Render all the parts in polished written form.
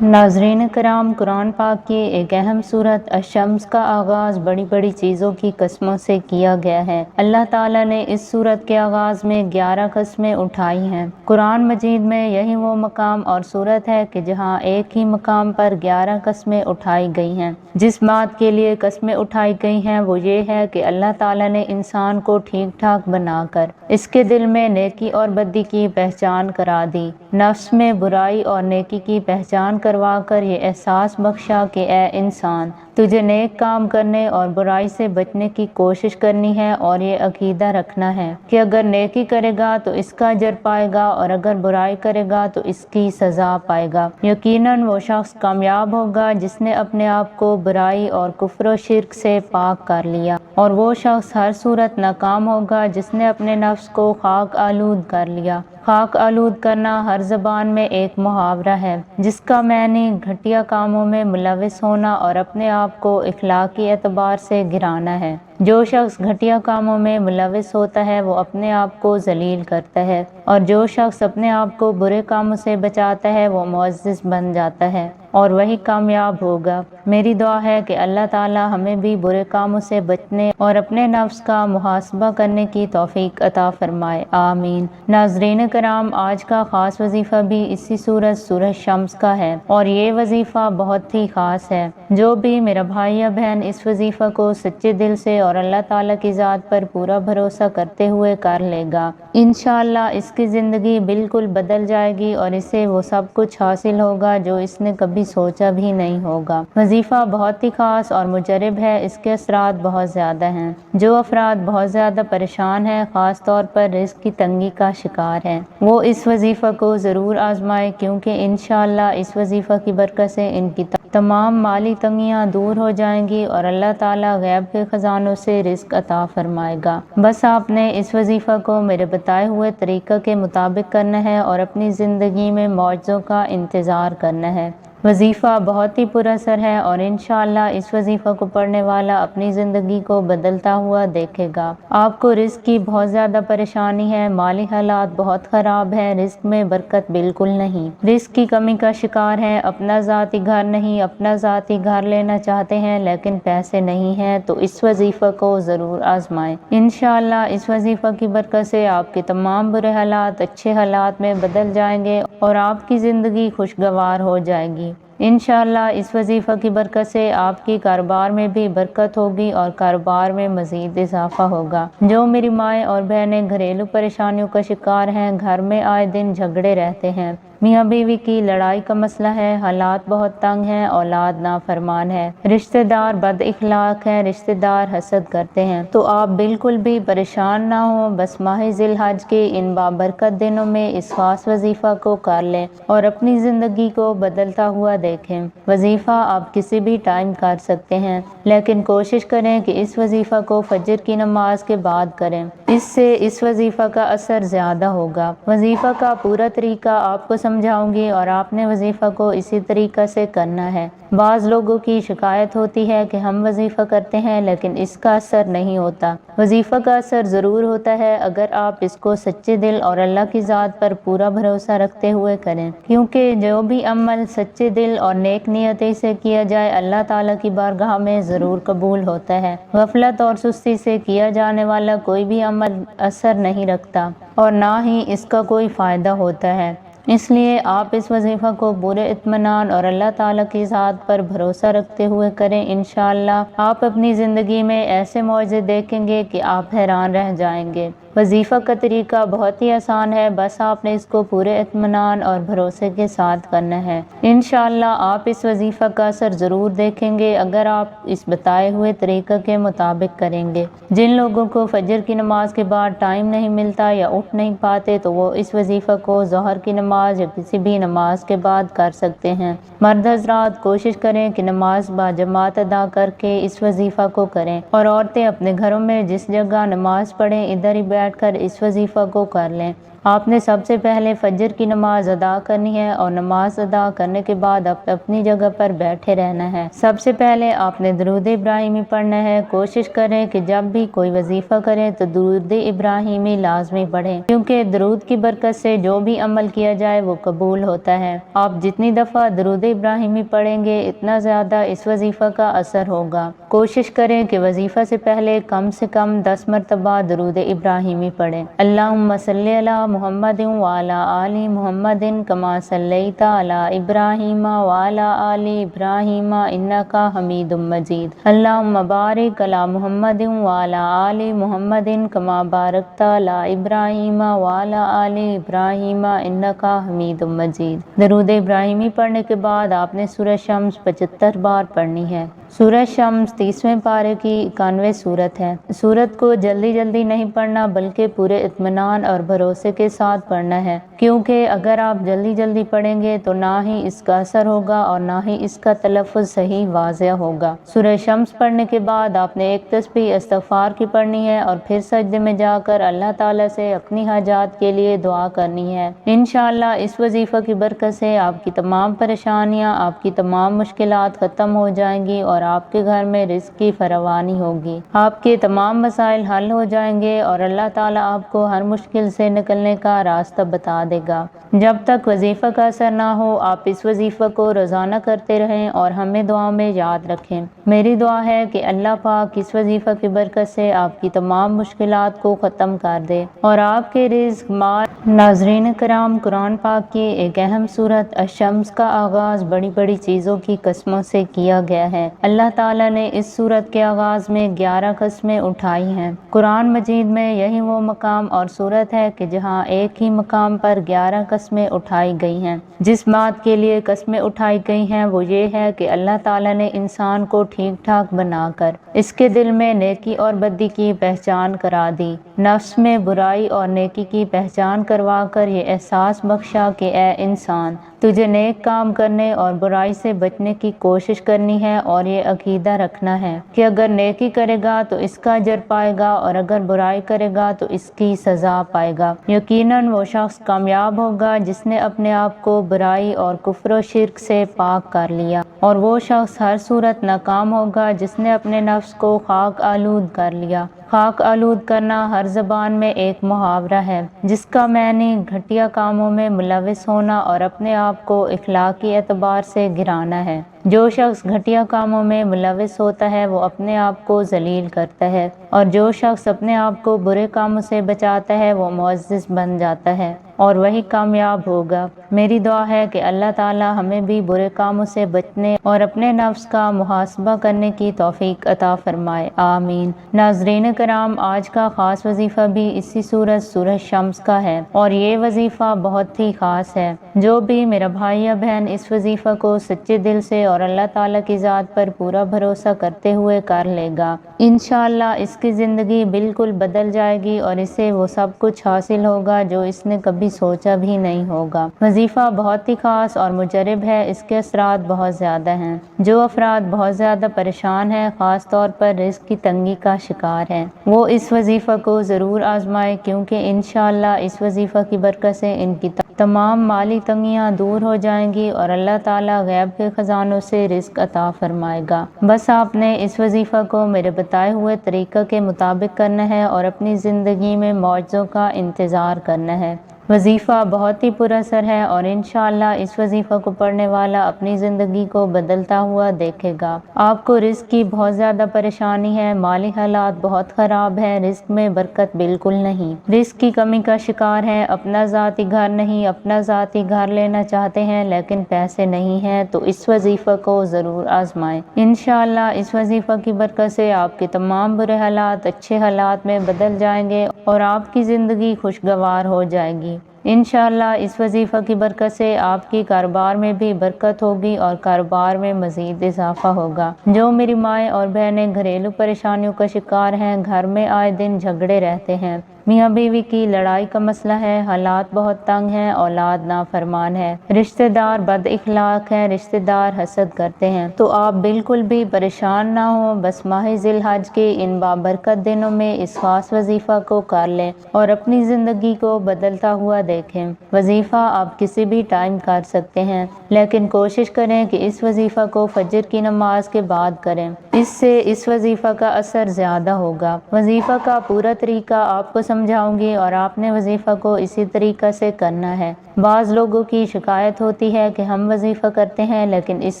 ناظرین کرام، قرآن پاک کی ایک اہم سورت الشمس کا آغاز بڑی بڑی چیزوں کی قسموں سے کیا گیا ہے۔ اللہ تعالیٰ نے اس سورت کے آغاز میں 11 قسمیں اٹھائی ہیں۔ قرآن مجید میں یہی وہ مقام اور سورت ہے کہ جہاں ایک ہی مقام پر 11 قسمیں اٹھائی گئی ہیں۔ جس بات کے لیے قسمیں اٹھائی گئی ہیں وہ یہ ہے کہ اللہ تعالیٰ نے انسان کو ٹھیک ٹھاک بنا کر اس کے دل میں نیکی اور بدی کی پہچان کرا دی، نفس میں برائی اور نیکی کی پہچان کروا کر یہ احساس بخشا کہ اے انسان، تجھے نیک کام کرنے اور برائی سے بچنے کی کوشش کرنی ہے اور یہ عقیدہ رکھنا ہے کہ اگر نیکی کرے گا تو اس کا اجر پائے گا اور اگر برائی کرے گا تو اس کی سزا پائے گا۔ یقیناً وہ شخص کامیاب ہوگا جس نے اپنے آپ کو برائی اور کفر و شرک سے پاک کر لیا، اور وہ شخص ہر صورت ناکام ہوگا جس نے اپنے نفس کو خاک آلود کر لیا۔ خاک آلود کرنا ہر زبان میں ایک محاورہ ہے جس کا معنی گھٹیا کاموں میں ملوث ہونا اور اپنے آپ کو اخلاقی اعتبار سے گرانا ہے۔ جو شخص گھٹیا کاموں میں ملوث ہوتا ہے وہ اپنے آپ کو ذلیل کرتا ہے، اور جو شخص اپنے آپ کو برے کاموں سے بچاتا ہے وہ معزز بن جاتا ہے اور وہی کامیاب ہوگا۔ میری دعا ہے کہ اللہ تعالی ہمیں بھی برے کاموں سے بچنے اور اپنے نفس کا محاسبہ کرنے کی توفیق عطا فرمائے، آمین۔ ناظرین کرام، آج کا خاص وظیفہ بھی اسی سورہ شمس کا ہے، اور یہ وظیفہ بہت ہی خاص ہے۔ جو بھی میرا بھائی یا بہن اس وظیفہ کو سچے دل سے اور اللہ تعالیٰ کی ذات پر پورا بھروسہ کرتے ہوئے کر لے گا، انشاءاللہ اس کی زندگی بالکل بدل جائے گی اور اسے وہ سب کچھ حاصل ہوگا جو اس نے کبھی سوچا بھی نہیں ہوگا۔ وظیفہ بہت ہی خاص اور مجرب ہے، اس کے اثرات بہت زیادہ ہیں۔ جو افراد بہت زیادہ پریشان ہیں، خاص طور پر رزق کی تنگی کا شکار ہیں، وہ اس وظیفہ کو ضرور آزمائیں، کیونکہ انشاءاللہ اس وظیفہ کی برکت سے ان کی تمام مالی تنگیاں دور ہو جائیں گی اور اللہ تعالیٰ غیب کے خزانوں سے رزق عطا فرمائے گا۔ بس آپ نے اس وظیفہ کو میرے بتائے ہوئے طریقہ کے مطابق کرنا ہے اور اپنی زندگی میں معجزوں کا انتظار کرنا ہے۔ وظیفہ بہت ہی پر اثر ہے اور انشاءاللہ اس وظیفہ کو پڑھنے والا اپنی زندگی کو بدلتا ہوا دیکھے گا۔ آپ کو رزق کی بہت زیادہ پریشانی ہے، مالی حالات بہت خراب ہیں، رزق میں برکت بالکل نہیں، رزق کی کمی کا شکار ہیں، اپنا ذاتی گھر نہیں، اپنا ذاتی گھر لینا چاہتے ہیں لیکن پیسے نہیں ہیں، تو اس وظیفہ کو ضرور آزمائیں۔ انشاءاللہ اس وظیفہ کی برکت سے آپ کے تمام برے حالات اچھے حالات میں بدل جائیں گے اور آپ کی زندگی خوشگوار ہو جائے گی۔ انشاءاللہ اس وظیفہ کی برکت سے آپ کی کاروبار میں بھی برکت ہوگی اور کاروبار میں مزید اضافہ ہوگا۔ جو میری مائیں اور بہنیں گھریلو پریشانیوں کا شکار ہیں، گھر میں آئے دن جھگڑے رہتے ہیں، میاں بیوی کی لڑائی کا مسئلہ ہے، حالات بہت تنگ ہیں، اولاد نافرمان ہے، رشتہ دار بد اخلاق ہیں، رشتہ دار حسد کرتے ہیں، تو آپ بالکل بھی پریشان نہ ہوں، بس ماہ ذی الحج کے ان بابرکت دنوں میں اس خاص وظیفہ کو کر لیں اور اپنی زندگی کو بدلتا ہوا دیکھیں۔ وظیفہ آپ کسی بھی ٹائم کر سکتے ہیں، لیکن کوشش کریں کہ اس وظیفہ کو فجر کی نماز کے بعد کریں، اس سے اس وظیفہ کا اثر زیادہ ہوگا۔ وظیفہ کا پورا طریقہ آپ کو سمجھاؤں گی اور آپ نے وظیفہ کو اسی طریقہ سے کرنا ہے۔ بعض لوگوں کی شکایت ہوتی ہے کہ ہم وظیفہ کرتے ہیں لیکن اس کا اثر نہیں ہوتا۔ وظیفہ کا اثر ضرور ہوتا ہے اگر آپ اس کو سچے دل اور اللہ کی ذات پر پورا بھروسہ رکھتے ہوئے کریں، کیونکہ جو بھی عمل سچے دل اور نیک نیتی سے کیا جائے اللہ تعالیٰ کی بارگاہ میں ضرور قبول ہوتا ہے۔ غفلت اور سستی سے کیا جانے والا کوئی بھی عمل اثر نہیں رکھتا اور نہ ہی اس کا کوئی فائدہ ہوتا ہے۔ اس لیے آپ اس وظیفہ کو پورے اطمینان اور اللہ تعالیٰ کی ذات پر بھروسہ رکھتے ہوئے کریں۔ انشاءاللہ آپ اپنی زندگی میں ایسے معجزے دیکھیں گے کہ آپ حیران رہ جائیں گے۔ وظیفہ کا طریقہ بہت ہی آسان ہے، بس آپ نے اس کو پورے اطمینان اور بھروسے کے ساتھ کرنا ہے۔ انشاءاللہ آپ اس وظیفہ کا اثر ضرور دیکھیں گے اگر آپ اس بتائے ہوئے طریقہ کے مطابق کریں گے۔ جن لوگوں کو فجر کی نماز کے بعد ٹائم نہیں ملتا یا اٹھ نہیں پاتے تو وہ اس وظیفہ کو ظہر کی نماز یا کسی بھی نماز کے بعد کر سکتے ہیں۔ مرد حضرات کوشش کریں کہ نماز باجماعت ادا کر کے اس وظیفہ کو کریں، اور عورتیں اپنے گھروں میں جس جگہ نماز پڑھیں ادھر ہی بیٹھ کر اس وظیفہ کو کر لیں۔ آپ نے سب سے پہلے فجر کی نماز ادا کرنی ہے اور نماز ادا کرنے کے بعد اپنی جگہ پر بیٹھے رہنا ہے۔ سب سے پہلے آپ نے درود ابراہیمی پڑھنا ہے۔ کوشش کریں کہ جب بھی کوئی وظیفہ کریں تو درود ابراہیمی لازمی پڑھیں، کیونکہ درود کی برکت سے جو بھی عمل کیا جائے وہ قبول ہوتا ہے۔ آپ جتنی دفعہ درود ابراہیمی پڑھیں گے اتنا زیادہ اس وظیفہ کا اثر ہوگا۔ کوشش کریں کہ وظیفہ سے پہلے کم سے کم 10 مرتبہ درود ابراہیمی پڑھیں۔ اللہم صلی علی محمد وعلی آل محمد کما صلیت علی ابراہیم وعلی آل ابراہیم انک حمید مجید۔ اللہم بارک علی محمد وعلی آل محمد کما بارکت علی ابراہیم وعلی آل ابراہیم انک حمید مجید۔ درود ابراہیمی پڑھنے کے بعد آپ نے سورہ شمس 75 بار پڑھنی ہے۔ سورہ شمس 30ویں پارے کی 91 سورت ہے۔ سورت کو جلدی جلدی نہیں پڑھنا بلکہ پورے اطمینان اور بھروسے کے ساتھ پڑھنا ہے، کیونکہ اگر آپ جلدی جلدی پڑھیں گے تو نہ ہی اس کا اثر ہوگا اور نہ ہی اس کا تلفظ صحیح واضح ہوگا۔ سورہ شمس پڑھنے کے بعد آپ نے ایک تسبیح استغفار کی پڑھنی ہے اور پھر سجدے میں جا کر اللہ تعالیٰ سے اپنی حاجات کے لیے دعا کرنی ہے۔ انشاءاللہ اس وظیفہ کی برکت سے آپ کی تمام پریشانیاں، آپ کی تمام مشکلات ختم ہو جائیں گی اور آپ کے گھر میں رزق کی فراوانی ہوگی۔ آپ کے تمام مسائل حل ہو جائیں گے اور اللہ تعالیٰ آپ کو ہر مشکل سے نکلنے کا راستہ بتا دے گا۔ جب تک وظیفہ کا اثر نہ ہو آپ اس وظیفہ کو روزانہ کرتے رہیں اور ہمیں دعاؤں میں یاد رکھیں۔ میری دعا ہے کہ اللہ پاک اس وظیفہ کی برکت سے آپ کی تمام مشکلات کو ختم کر دے اور آپ کے رزق مال۔ ناظرین کرام، قرآن پاک کی ایک اہم سورت الشمس کا آغاز بڑی بڑی چیزوں کی قسموں سے کیا گیا ہے۔ اللہ تعالیٰ نے اس سورت کے آغاز میں 11 قسمیں اٹھائی ہیں۔ قرآن مجید میں یہی وہ مقام اور سورت ہے کہ جہاں ایک ہی مقام پر 11 قسمیں اٹھائی گئی ہیں۔ جس بات کے لیے قسمیں اٹھائی گئی ہیں وہ یہ ہے کہ اللہ تعالیٰ نے انسان کو ٹھیک ٹھاک بنا کر اس کے دل میں نیکی اور بدی کی پہچان کرا دی، نفس میں برائی اور نیکی کی پہچان کروا کر یہ احساس بخشا کہ اے انسان، تجھے نیک کام کرنے اور برائی سے بچنے کی کوشش کرنی ہے اور یہ عقیدہ رکھنا ہے کہ اگر نیکی کرے گا تو اس کا اجر پائے گا اور اگر برائی کرے گا تو اس کی سزا پائے گا۔ یقیناً وہ شخص کامیاب ہوگا جس نے اپنے آپ کو برائی اور کفر و شرک سے پاک کر لیا، اور وہ شخص ہر صورت ناکام ہوگا جس نے اپنے نفس کو خاک آلود کر لیا۔ خاک آلود کرنا ہر زبان میں ایک محاورہ ہے جس کا معنی گھٹیا کاموں میں ملوث ہونا اور اپنے آپ کو اخلاقی اعتبار سے گرانا ہے۔ جو شخص گھٹیا کاموں میں ملوث ہوتا ہے وہ اپنے آپ کو ذلیل کرتا ہے، اور جو شخص اپنے آپ کو برے کاموں سے بچاتا ہے وہ معزز بن جاتا ہے اور وہی کامیاب ہوگا۔ میری دعا ہے کہ اللہ تعالی ہمیں بھی برے کاموں سے بچنے اور اپنے نفس کا محاسبہ کرنے کی توفیق عطا فرمائے، آمین۔ ناظرین کرام، آج کا خاص وظیفہ بھی اسی سورہ شمس کا ہے اور یہ وظیفہ بہت ہی خاص ہے۔ جو بھی میرا بھائی یا بہن اس وظیفہ کو سچے دل سے اور اللہ تعالیٰ کی ذات پر پورا بھروسہ کرتے ہوئے کر لے گا، انشاءاللہ اس کی زندگی بالکل بدل جائے گی اور اسے وہ سب کچھ حاصل ہوگا جو اس نے کبھی سوچا بھی نہیں ہوگا۔ وظیفہ بہت ہی خاص اور مجرب ہے، اس کے اثرات بہت زیادہ ہیں۔ جو افراد بہت زیادہ پریشان ہیں، خاص طور پر رزق کی تنگی کا شکار ہیں، وہ اس وظیفہ کو ضرور آزمائے، کیونکہ انشاءاللہ اس وظیفہ کی برکت سے ان کی تمام مالی تنگیاں دور ہو جائیں گی اور اللہ تعالیٰ غیب کے خزانوں سے رزق عطا فرمائے گا۔ بس آپ نے اس وظیفہ کو میرے بتائے ہوئے طریقہ کے مطابق کرنا ہے اور اپنی زندگی میں معجزوں کا انتظار کرنا ہے۔ وظیفہ بہت ہی پر اثر ہے اور انشاءاللہ اس وظیفہ کو پڑھنے والا اپنی زندگی کو بدلتا ہوا دیکھے گا۔ آپ کو رزق کی بہت زیادہ پریشانی ہے، مالی حالات بہت خراب ہیں، رزق میں برکت بالکل نہیں، رزق کی کمی کا شکار ہیں، اپنا ذاتی گھر نہیں، اپنا ذاتی گھر لینا چاہتے ہیں لیکن پیسے نہیں ہیں، تو اس وظیفہ کو ضرور آزمائیں۔ انشاءاللہ اس وظیفہ کی برکت سے آپ کے تمام برے حالات اچھے حالات میں بدل جائیں گے اور آپ کی زندگی خوشگوار ہو جائے گی۔ انشاءاللہ اس وظیفہ کی برکت سے آپ کی کاروبار میں بھی برکت ہوگی اور کاروبار میں مزید اضافہ ہوگا۔ جو میری مائیں اور بہنیں گھریلو پریشانیوں کا شکار ہیں، گھر میں آئے دن جھگڑے رہتے ہیں، میاں بیوی کی لڑائی کا مسئلہ ہے، حالات بہت تنگ ہیں، اولاد نافرمان ہے، رشتہ دار بد اخلاق ہیں، رشتہ دار حسد کرتے ہیں، تو آپ بالکل بھی پریشان نہ ہوں، بس ماہ ذی الحج کے ان بابرکت دنوں میں اس خاص وظیفہ کو کر لیں اور اپنی زندگی کو بدلتا ہوا دیکھیں۔ وظیفہ آپ کسی بھی ٹائم کر سکتے ہیں، لیکن کوشش کریں کہ اس وظیفہ کو فجر کی نماز کے بعد کریں، اس سے اس وظیفہ کا اثر زیادہ ہوگا۔ وظیفہ کا پورا طریقہ آپ کو سمجھاؤں گی اور آپ نے وظیفہ کو اسی طریقہ سے کرنا ہے۔ بعض لوگوں کی شکایت ہوتی ہے کہ ہم وظیفہ کرتے ہیں لیکن اس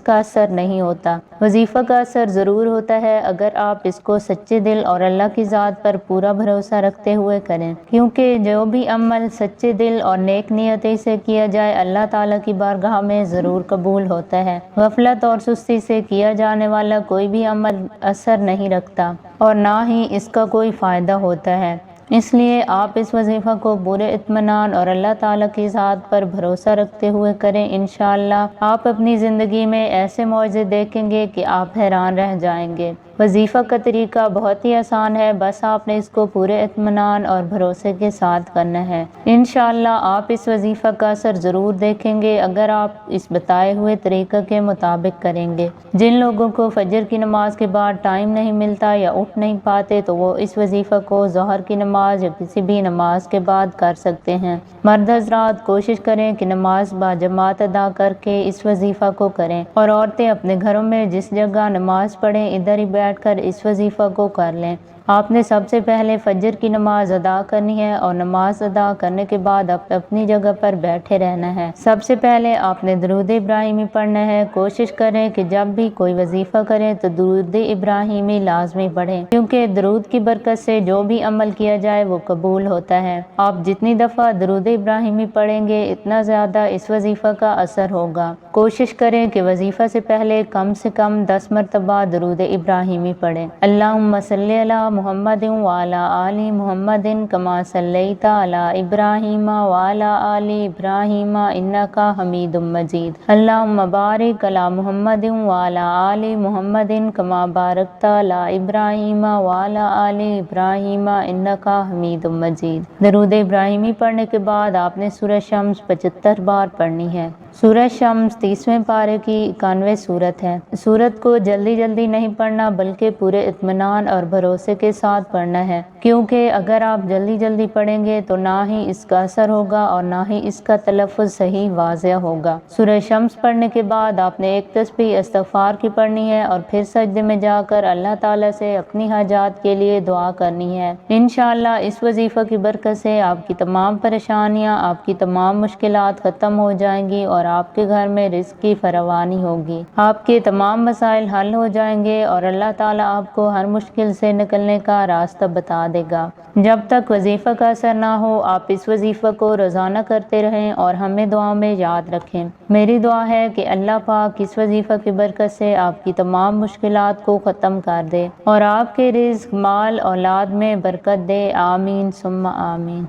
کا اثر نہیں ہوتا۔ وظیفہ کا اثر ضرور ہوتا ہے اگر آپ اس کو سچے دل اور اللہ کی ذات پر پورا بھروسہ رکھتے ہوئے کریں، کیونکہ جو بھی عمل سچے دل اور نیک نیتی سے کیا جائے اللہ تعالیٰ کی بارگاہ میں ضرور قبول ہوتا ہے۔ غفلت اور سستی سے کیا جانے والا کوئی بھی عمل اثر نہیں رکھتا اور نہ ہی اس کا کوئی فائدہ ہوتا ہے، اس لیے آپ اس وظیفہ کو پورے اطمینان اور اللہ تعالیٰ کی ذات پر بھروسہ رکھتے ہوئے کریں۔ انشاءاللہ آپ اپنی زندگی میں ایسے معجزے دیکھیں گے کہ آپ حیران رہ جائیں گے۔ وظیفہ کا طریقہ بہت ہی آسان ہے، بس آپ نے اس کو پورے اطمینان اور بھروسے کے ساتھ کرنا ہے۔ انشاءاللہ آپ اس وظیفہ کا اثر ضرور دیکھیں گے اگر آپ اس بتائے ہوئے طریقہ کے مطابق کریں گے۔ جن لوگوں کو فجر کی نماز کے بعد ٹائم نہیں ملتا یا اٹھ نہیں پاتے تو وہ اس وظیفہ کو ظہر کی نماز یا کسی بھی نماز کے بعد کر سکتے ہیں۔ مرد حضرات کوشش کریں کہ نماز باجماعت ادا کر کے اس وظیفہ کو کریں، اور عورتیں اپنے گھروں میں جس جگہ نماز پڑھیں ادھر ہی بیٹھ کر اس وظیفہ کو کر لیں۔ آپ نے سب سے پہلے فجر کی نماز ادا کرنی ہے اور نماز ادا کرنے کے بعد اپنی جگہ پر بیٹھے رہنا ہے۔ سب سے پہلے آپ نے درود ابراہیمی پڑھنا ہے۔ کوشش کریں کہ جب بھی کوئی وظیفہ کریں تو درود ابراہیمی لازمی پڑھیں، کیونکہ درود کی برکت سے جو بھی عمل کیا جائے وہ قبول ہوتا ہے۔ آپ جتنی دفعہ درود ابراہیمی پڑھیں گے اتنا زیادہ اس وظیفہ کا اثر ہوگا۔ کوشش کریں کہ وظیفہ سے پہلے کم سے کم 10 مرتبہ درود ابراہیمی پڑھیں۔ اللہم صلی علی محمد وعلی آل محمد کما صلیت علی ابراہیم وعلی آل ابراہیم انک حمید مجید۔ اللہم بارک علی محمد وعلی آل محمد کما بارکت علی ابراہیم وعلی آل ابراہیم انک حمید مجید۔ درود ابراہیمی پڑھنے کے بعد آپ نے سورہ شمس 75 بار پڑھنی ہے۔ سورہ شمس 30ویں پارے کی 91 سورت ہے۔ سورت کو جلدی جلدی نہیں پڑھنا بلکہ پورے اطمینان اور بھروسے کے ساتھ پڑھنا ہے، کیونکہ اگر آپ جلدی جلدی پڑھیں گے تو نہ ہی اس کا اثر ہوگا اور نہ ہی اس کا تلفظ صحیح واضح ہوگا۔ سورہ شمس پڑھنے کے بعد آپ نے ایک تسبیح استغفار کی پڑھنی ہے اور پھر سجدے میں جا کر اللہ تعالیٰ سے اپنی حاجات کے لیے دعا کرنی ہے۔ انشاءاللہ اس وظیفہ کی برکت سے آپ کی تمام پریشانیاں، آپ کی تمام مشکلات ختم ہو جائیں گی اور آپ کے گھر میں رزق کی فراوانی ہوگی۔ آپ کے تمام مسائل حل ہو جائیں گے اور اللہ تعالیٰ آپ کو ہر مشکل سے نکلنے کا راستہ بتا دے گا۔ جب تک وظیفہ کا اثر نہ ہو آپ اس وظیفہ کو روزانہ کرتے رہیں اور ہمیں دعا میں یاد رکھیں۔ میری دعا ہے کہ اللہ پاک اس وظیفہ کی برکت سے آپ کی تمام مشکلات کو ختم کر دے اور آپ کے رزق، مال، اولاد میں برکت دے۔ آمین ثم آمین۔